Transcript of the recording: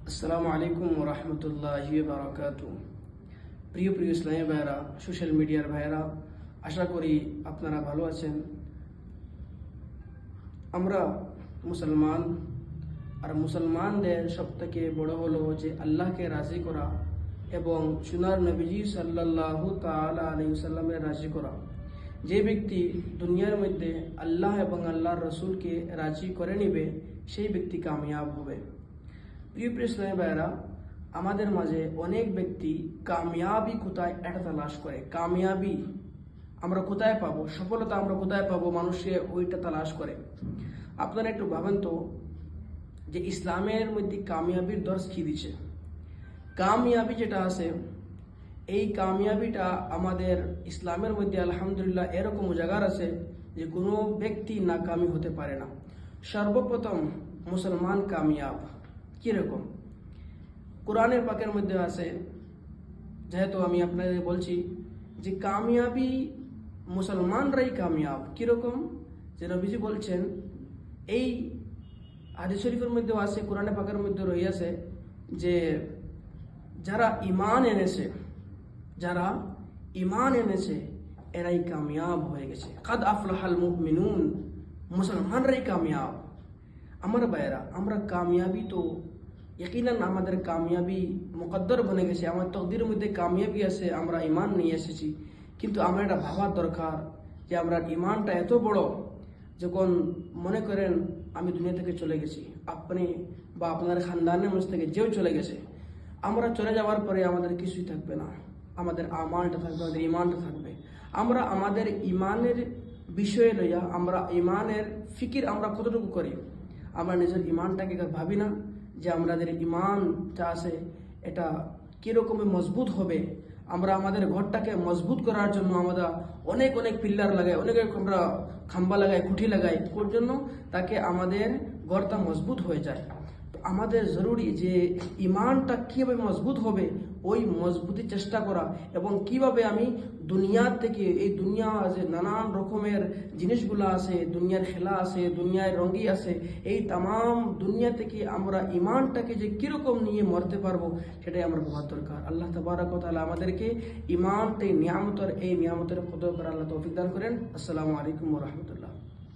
আসসালামু আলাইকুম ওয়া রাহমাতুল্লাহি ওয়া বারাকাতুহু। প্রিয় প্রিয় ইসলামী ভাইয়েরা, সোশ্যাল মিডিয়ার ভাইয়েরা, আশা করি আপনারা ভালো আছেন। আমরা মুসলমান, আর মুসলমানদের সবথেকে বড় হলো যে আল্লাহকে রাজি করা এবং সোনার নবীজি সাল্লাল্লাহু তাআলা আলাইহি ওয়াসাল্লামের রাজি করা। যে ব্যক্তি দুনিয়ার মধ্যে আল্লাহ এবং আল্লাহর রসুলকে রাজি করে নিবে, সেই ব্যক্তি কামিয়াব হবে। প্রিয় প্রিয় ইসলামী ভাইয়েরা, আমাদের মাঝে অনেক ব্যক্তি কামিয়াবি কোথায় এটা তালাশ করে। কামিয়াবি আমরা কোথায় পাবো, সফলতা আমরা কোথায় পাবো, মানুষে ওইটা তালাশ করে। আপনারা একটু ভাবেন তো যে ইসলামের মধ্যে কামিয়াবির দর্শ কি দিচ্ছে। কামিয়াবি যেটা আছে, এই কামিয়াবিটা আমাদের ইসলামের মধ্যে আলহামদুলিল্লাহ এরকম জায়গার আছে যে কোনো ব্যক্তি নাকামি হতে পারে না। সর্বপ্রথম মুসলমান কামিয়াব কিরকম, কোরআনের পাকের মধ্যে আছে। যেহেতু আমি আপনাদের বলছি যে কামিয়াবি মুসলমানরাই কামিয়াব। কিরকম, যে নবীজি বলছেন, এই হাদিস শরীফের মধ্যেও আছে, কোরআনের পাকের মধ্যে রয়েছে যে যারা ইমান এনেছে এরাই কামিয়াব হয়ে গেছে। কাদ আফলাহাল মুমিনুন, মুসলমানরাই কামিয়াব। আমার ভাইয়েরা, আমরা কামিয়াবি তো ইয়াকিনান আমাদের কামিয়াবি মুকদ্দর বনে গেছে, আমার তকদিরের মধ্যে কামিয়াবি আছে, আমরা ইমান নিয়ে এসেছি। কিন্তু আমরা এটা ভাবার দরকার যে আমরা ইমানটা এত বড়, যখন মনে করেন আমি দুনিয়া থেকে চলে গেছি, আপনি বা আপনার খানদানের মধ্যে থেকে যেও চলে গেছে, আমরা চলে যাওয়ার পরে আমাদের কিছুই থাকবে না, আমাদের আমালটা থাকবে, আমাদের ইমানটা থাকবে। আমরা আমাদের ইমানের বিষয়ে লইয়া আমরা ইমানের ফিকির আমরা কতটুকু করি, আমরা নিজের ইমানটাকে ভাবি না যে আমাদের ইমানটা আছে এটা কীরকমে মজবুত হবে। আমরা আমাদের ঘরটাকে মজবুত করার জন্য আমরা অনেক অনেক পিল্লার লাগাই, অনেক আমরা খাম্বা লাগাই, খুঁটি লাগাই, ওর জন্য তাকে আমাদের ঘরটা মজবুত হয়ে যায়। আমাদের জরুরি যে ইমানটা কীভাবে মজবুত হবে, ওই মজবুতির চেষ্টা করা, এবং কিভাবে আমি দুনিয়ার থেকে, এই দুনিয়া যে নানান রকমের জিনিসগুলো আছে, দুনিয়ার খেলা আছে, দুনিয়ার রঙ্গি আছে, এই তাম দুনিয়া থেকে আমরা ইমানটাকে যে কীরকম নিয়ে মরতে পারবো, সেটাই আমার ভাবার দরকার। আল্লাহ তাবারক ওয়া তাআলা আমাদেরকে ইমানটা এই নিয়ামতের কদর করার আল্লাহ তৌফিক দান করেন। আসসালামু আলাইকুম ওয়া রাহমাতুল্লাহ।